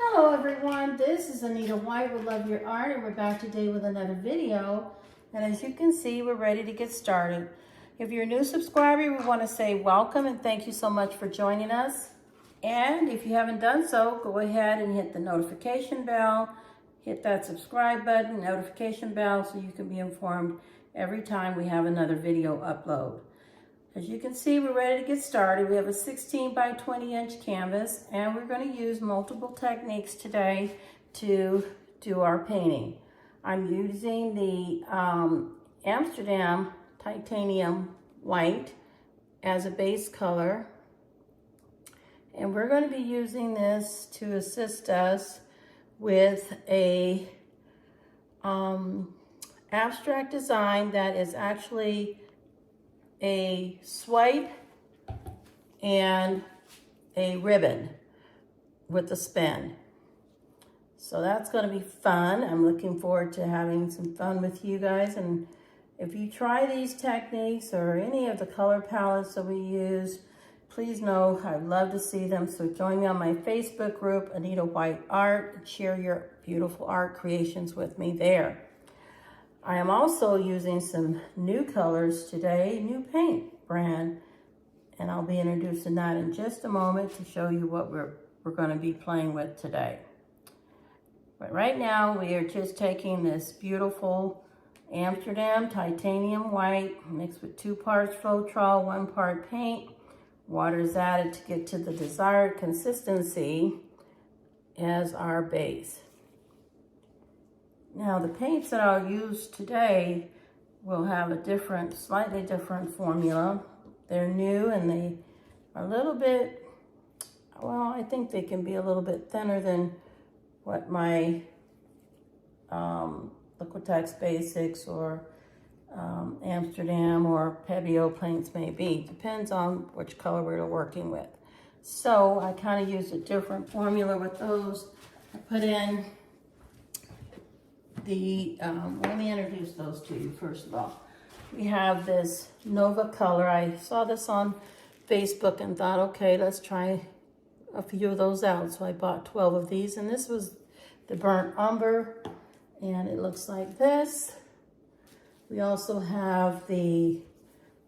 Hello everyone, this is Anita White with Love Your Art, and we're back today with another video. And as you can see, we're ready to get started. If you're a new subscriber, we want to say welcome and thank you so much for joining us. And if you haven't done so, go ahead and hit the notification bell, hit that subscribe button, notification bell, so you can be informed every time we have another video upload. As you can see, we're ready to get started. We have a 16 by 20 inch canvas, and we're going to use multiple techniques today to do our painting. I'm using the Amsterdam titanium white as a base color, and we're going to be using this to assist us with a abstract design that is actually a swipe and a ribbon with a spin. So that's going to be fun. I'm looking forward to having some fun with you guys. And if you try these techniques or any of the color palettes that we use, please know I'd love to see them. So join me on my Facebook group, Anita White Art, and share your beautiful art creations with me there. I am also using some new colors today, new paint brand, and I'll be introducing that in just a moment to show you what we're going to be playing with today. But right now we are just taking this beautiful Amsterdam titanium white mixed with 2 parts Floetrol, 1 part paint. Water is added to get to the desired consistency as our base. Now the paints that I'll use today will have a slightly different formula. They're new and they are a little bit, well, I think they can be a little bit thinner than what my Liquitex Basics or Amsterdam or Pebeo paints may be. Depends on which color we're working with. So I kind of use a different formula with those. I put in let me introduce those to you first of all. We have this Nova color. I saw this on Facebook and thought, okay, let's try a few of those out. So I bought 12 of these, and this was the burnt umber, and it looks like this. We also have the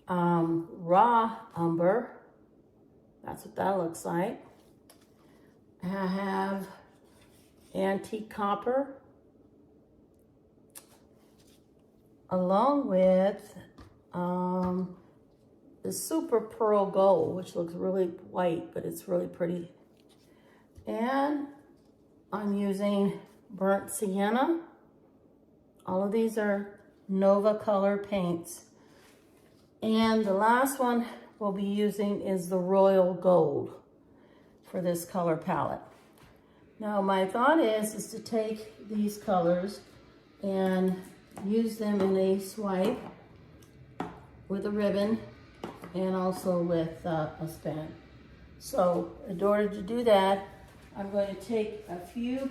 raw umber. That's what that looks like. I have antique copper, along with the super pearl gold, which looks really white, but it's really pretty. And I'm using burnt sienna. All of these are Nova color paints. And the last one we'll be using is the royal gold for this color palette. Now my thought is to take these colors and use them in a swipe with a ribbon and also with a spin. So in order to do that, I'm going to take a few,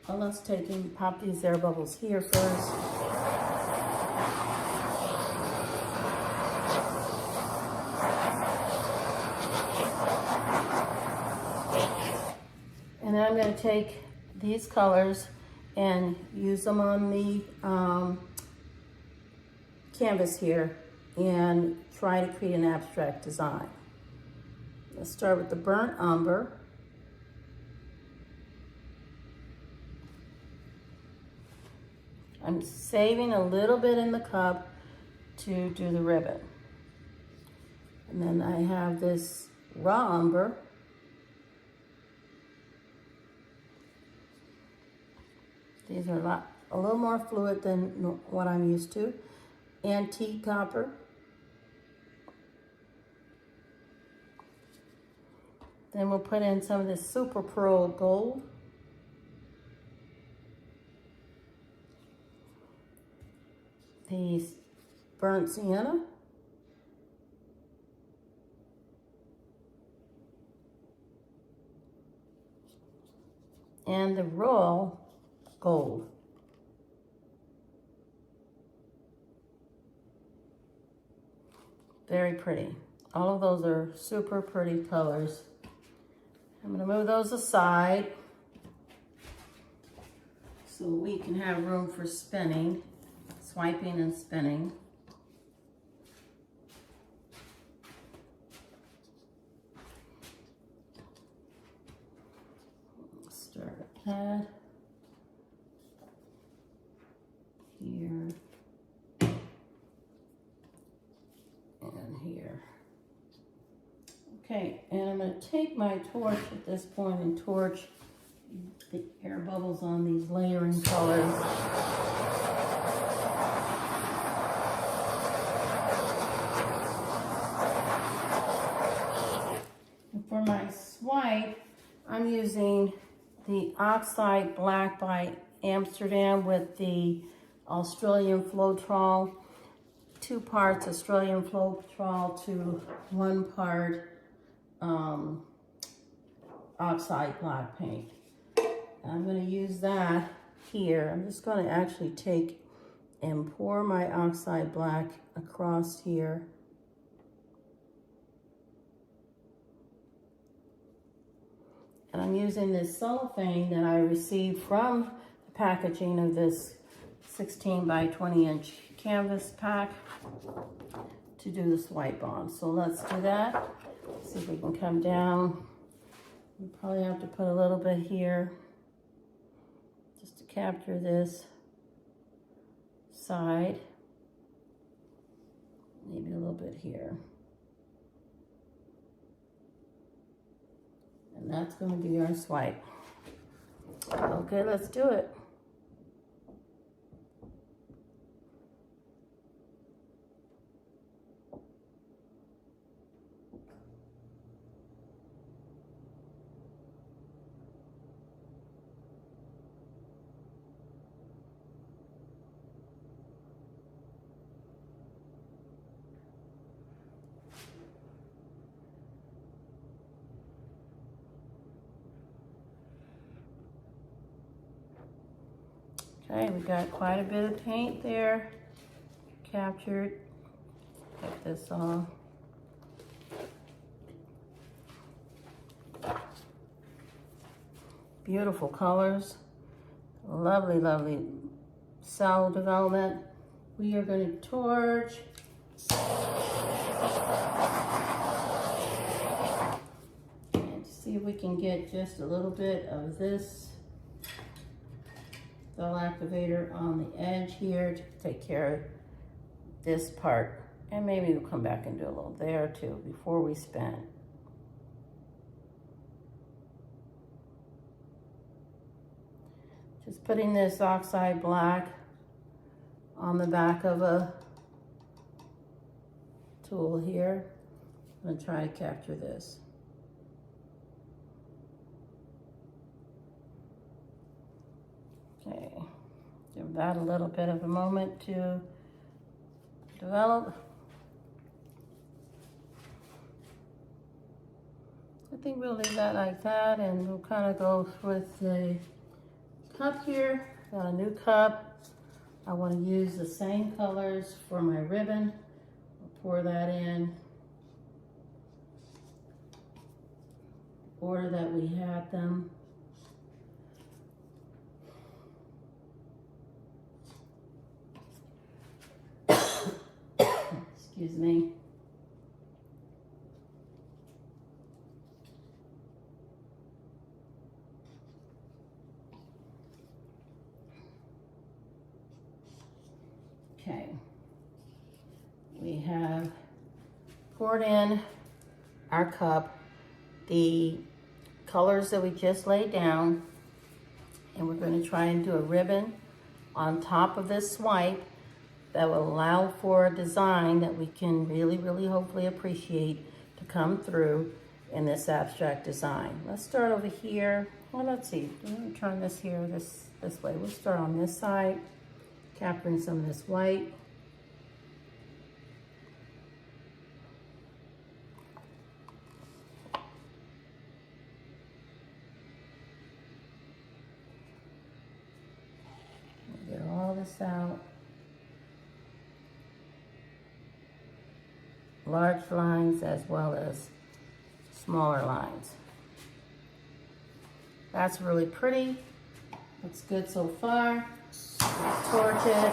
let's take and pop these air bubbles here first. And then I'm going to take these colors and use them on the canvas here and try to create an abstract design. Let's start with the burnt umber. I'm saving a little bit in the cup to do the ribbon. And then I have this raw umber. These are a little more fluid than what I'm used to. Antique copper. Then we'll put in some of this super pearl gold. The burnt sienna. And the royal gold. Very pretty. All of those are super pretty colors. I'm gonna move those aside so we can have room for spinning, swiping and spinning. Start a pad here and here. Okay, and I'm going to take my torch at this point and torch the air bubbles on these layering colors. And for my swipe, I'm using the Oxide Black by Amsterdam with the Australian Floetrol. 2 parts Australian Floetrol to 1 part Oxide Black paint. I'm going to use that here. I'm just going to actually take and pour my Oxide Black across here. And I'm using this cellophane that I received from the packaging of this 16 by 20 inch canvas pack to do the swipe on. So let's do that. See if we can come down. We probably have to put a little bit here just to capture this side. Maybe a little bit here. And that's going to be our swipe. Okay, let's do it. Okay, we got quite a bit of paint there captured. Get this off. Beautiful colors. Lovely, lovely cell development. We are going to torch. And see if we can get just a little bit of this cell activator on the edge here to take care of this part. And maybe we'll come back and do a little there too before we spin. Just putting this Oxide Black on the back of a tool here. I'm going to try to capture this. Okay, give that a little bit of a moment to develop. I think we'll leave that like that, and we'll kind of go with the cup here. Got a new cup. I want to use the same colors for my ribbon. I'll pour that in. Order that we had them. Excuse me. Okay. We have poured in our cup the colors that we just laid down, and we're going to try and do a ribbon on top of this swipe that will allow for a design that we can really, really hopefully appreciate to come through in this abstract design. Let's start over here. Well, let's see. I'm going to turn this here this way. We'll start on this side, capturing some of this white. Get all this out. Large lines as well as smaller lines. That's really pretty. Looks good so far. Let's torch it.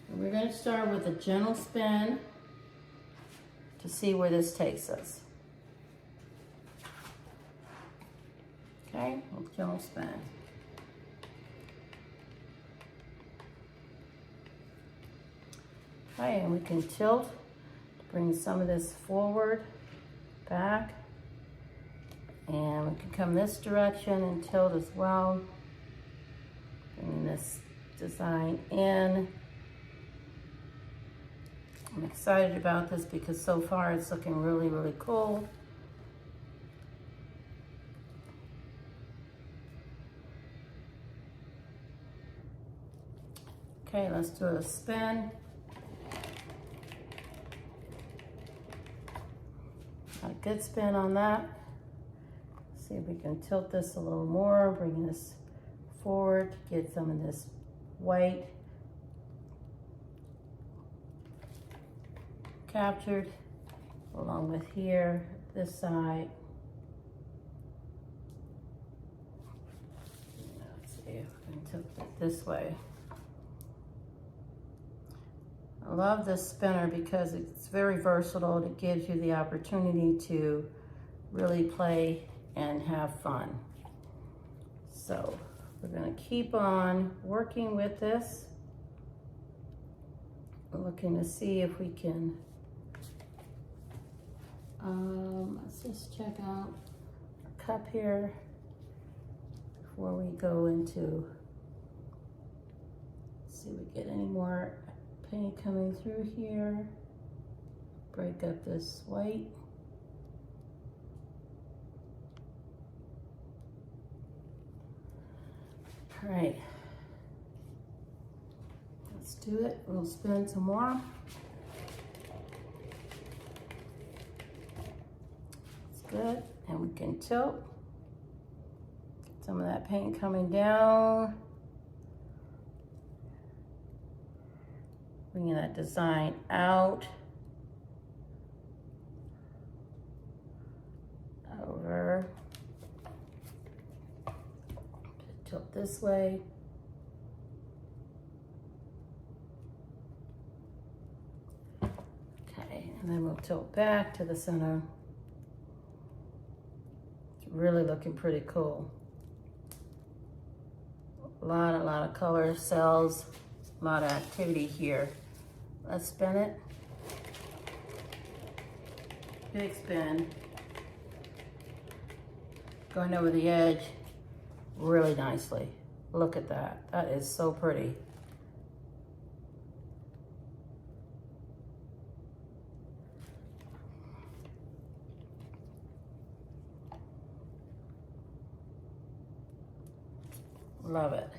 And we're going to start with a gentle spin to see where this takes us. Okay, a gentle spin. Okay, and we can tilt, bring some of this forward, back, and we can come this direction and tilt as well. Bringing this design in. I'm excited about this because so far it's looking really, really cool. Okay, let's do a spin. A good spin on that. See if we can tilt this a little more, bring this forward, get some of this white captured along with here, this side. Let's see if we can tilt it this way. I love this spinner because it's very versatile. It gives you the opportunity to really play and have fun. So we're going to keep on working with this. We're looking to see if we can, let's just check out our cup here before we go into, see if we get any more paint coming through here. Break up this white. All right, let's do it. We'll spin some more. It's good, and we can tilt. Get some of that paint coming down. Bringing that design out. Over. Tilt this way. Okay, and then we'll tilt back to the center. It's really looking pretty cool. A lot of color cells, a lot of activity here. Let's spin it. Big spin. Going over the edge really nicely. Look at that. That is so pretty. Love it.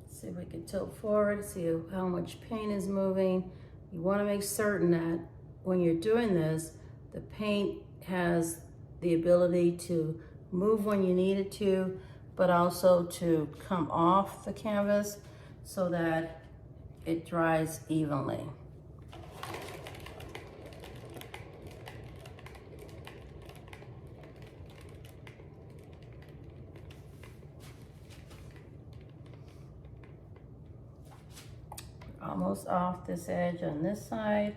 See if we can tilt forward, see how much paint is moving. You want to make certain that when you're doing this, the paint has the ability to move when you need it to, but also to come off the canvas so that it dries evenly. Almost off this edge on this side.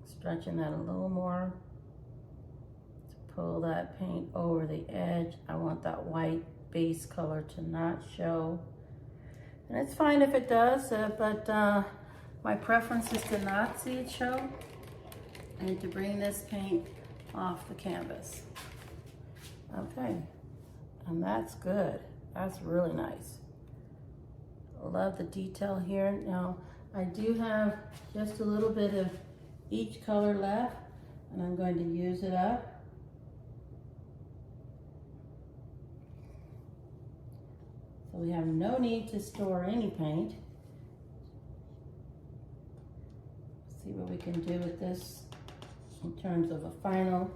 Stretching that a little more to pull that paint over the edge. I want that white base color to not show. And it's fine if it does, but my preference is to not see it show and to bring this paint off the canvas. Okay, and that's good. That's really nice. I love the detail here. Now, I do have just a little bit of each color left, and I'm going to use it up. So we have no need to store any paint. See what we can do with this in terms of a final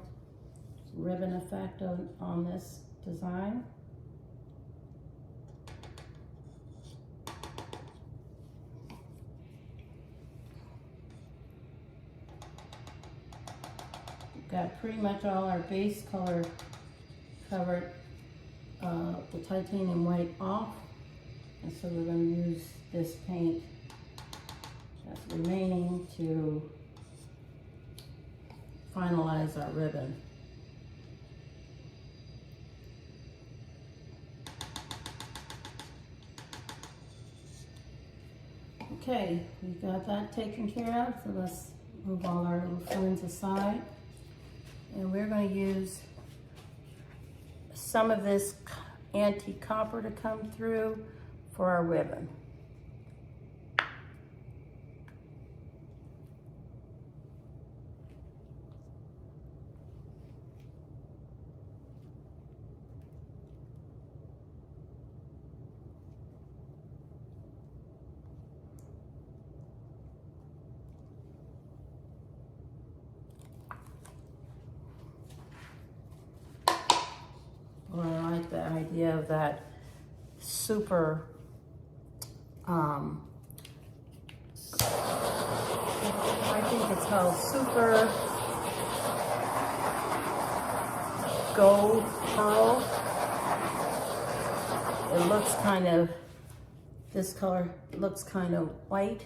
ribbon effect on this design. got pretty much all our base color covered, the titanium white off. And so we're going to use this paint that's remaining to finalize our ribbon. Okay, we've got that taken care of, so let's move all our little fillings aside. And we're going to use some of this antique copper to come through for our ribbon. Well, I like the idea of that super, I think it's called super gold pearl. It looks kind of, this color looks kind of white,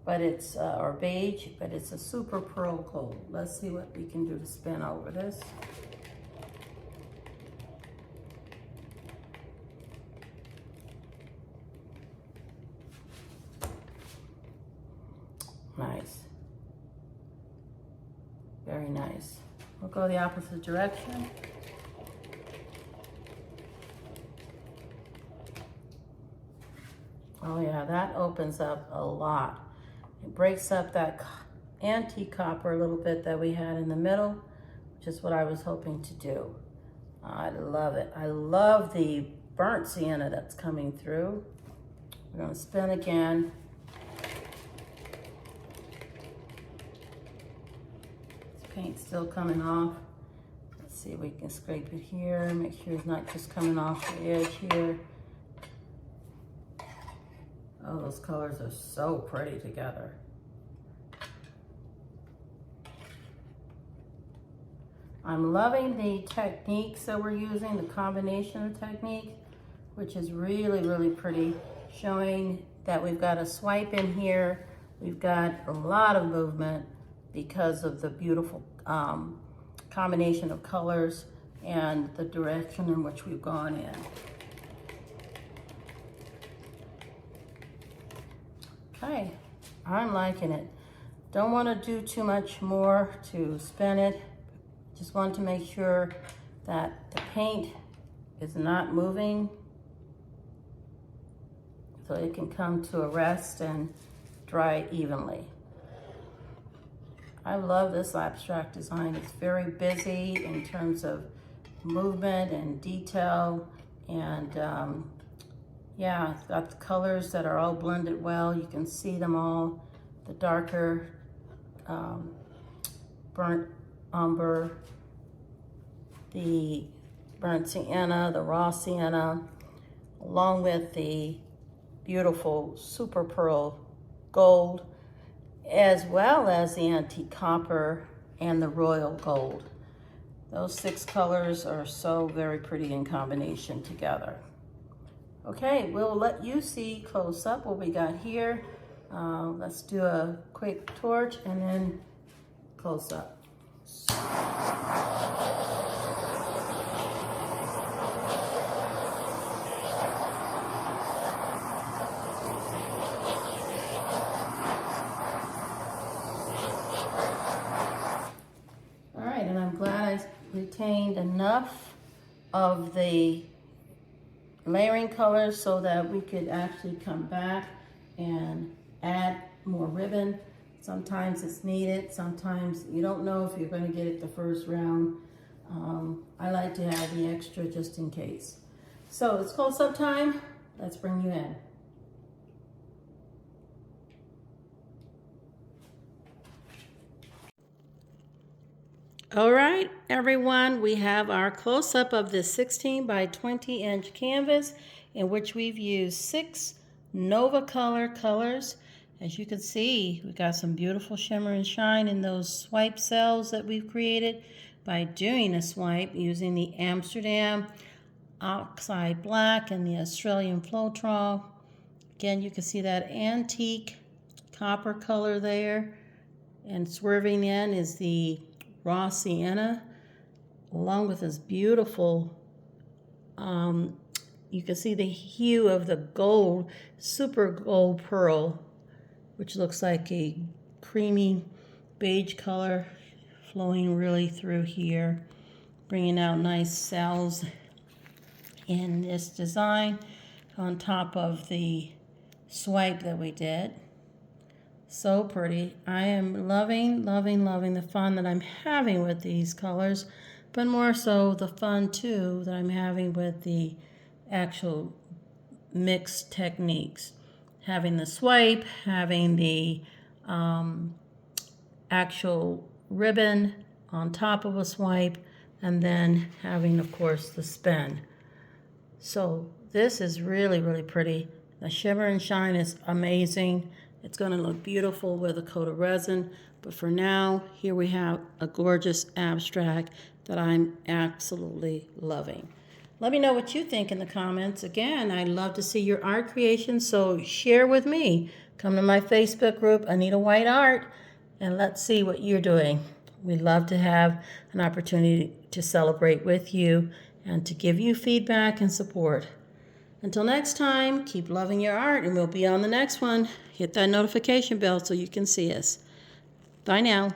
but it's, or beige, but it's a super pearl gold. Let's see what we can do to spin over this. Nice. Very nice. We'll go the opposite direction. Oh yeah, that opens up a lot. It breaks up that antique copper a little bit that we had in the middle, which is what I was hoping to do. I love it. I love the burnt sienna that's coming through. We're gonna spin again. Paint still coming off. Let's see if we can scrape it here. Make sure it's not just coming off the edge here. Oh, those colors are so pretty together. I'm loving the techniques that we're using, the combination of techniques, which is really, really pretty. Showing that we've got a swipe in here. We've got a lot of movement because of the beautiful combination of colors and the direction in which we've gone in. Okay, I'm liking it. Don't want to do too much more to spin it. Just want to make sure that the paint is not moving so it can come to a rest and dry evenly. I love this abstract design. It's very busy in terms of movement and detail, and yeah, it's got the colors that are all blended well. You can see them all. The darker burnt umber, the burnt sienna, the raw sienna, along with the beautiful super pearl gold, as well as the antique copper and the royal gold. Those 6 colors are so very pretty in combination together. Okay, we'll let you see close up what we got here. Let's do a quick torch and then close up. Retained enough of the layering colors so that we could actually come back and add more ribbon. Sometimes it's needed, sometimes you don't know if you're going to get it the first round. I like to have the extra just in case. So it's close-up time. Let's bring you in. All right, everyone, we have our close-up of this 16 by 20 inch canvas in which we've used 6 Nova Color colors. As you can see, we got some beautiful shimmer and shine in those swipe cells that we've created by doing a swipe using the Amsterdam Oxide Black and the Australian Floetrol. Again, you can see that antique copper color there, and swerving in is the raw Sienna, along with this beautiful, you can see the hue of the gold, super gold pearl, which looks like a creamy beige color flowing really through here, bringing out nice cells in this design on top of the swipe that we did. So pretty. I am loving, loving, loving the fun that I'm having with these colors, but more so the fun too that I'm having with the actual mixed techniques. Having the swipe, having the actual ribbon on top of a swipe, and then having, of course, the spin. So this is really, really pretty. The shimmer and shine is amazing. It's going to look beautiful with a coat of resin. But for now, here we have a gorgeous abstract that I'm absolutely loving. Let me know what you think in the comments. Again, I'd love to see your art creations, so share with me. Come to my Facebook group, Anita White Art, and let's see what you're doing. We'd love to have an opportunity to celebrate with you and to give you feedback and support. Until next time, keep loving your art, and we'll be on the next one. Hit that notification bell so you can see us. Bye now.